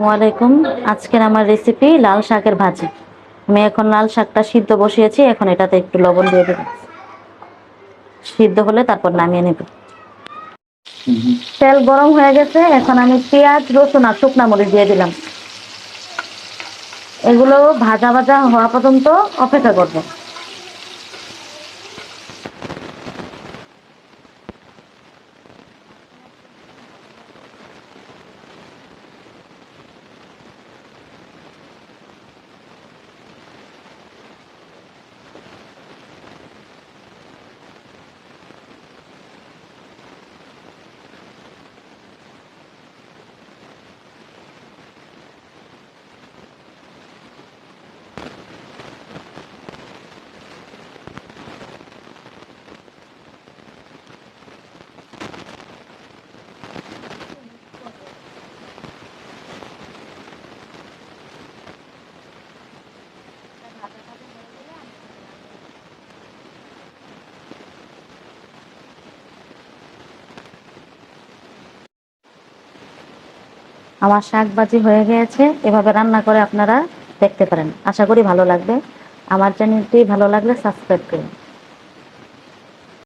ওয়ালাইকুম। আজকের আমার রেসিপি লাল শাকের ভাজি। আমি এখন লাল শাকটা সিদ্ধ বসিয়েছি, এখন এটাতে একটু লবণ দিয়ে দেব। সিদ্ধ হলে তারপর নামিয়ে নেব। তেল গরম হয়ে গেছে, এখন আমি পেঁয়াজ, রসুন আর শুকনা মরিচ দিয়ে দিলাম। এগুলো ভাজা ভাজা হওয়া পর্যন্ত অপেক্ষা করব। আমার শাক ভাজি হয়ে গিয়েছে। এভাবে রান্না করে আপনারা দেখতে পারেন। আশা করি ভালো লাগবে। আমার চ্যানেলটি ভালো লাগলে সাবস্ক্রাইব করুন।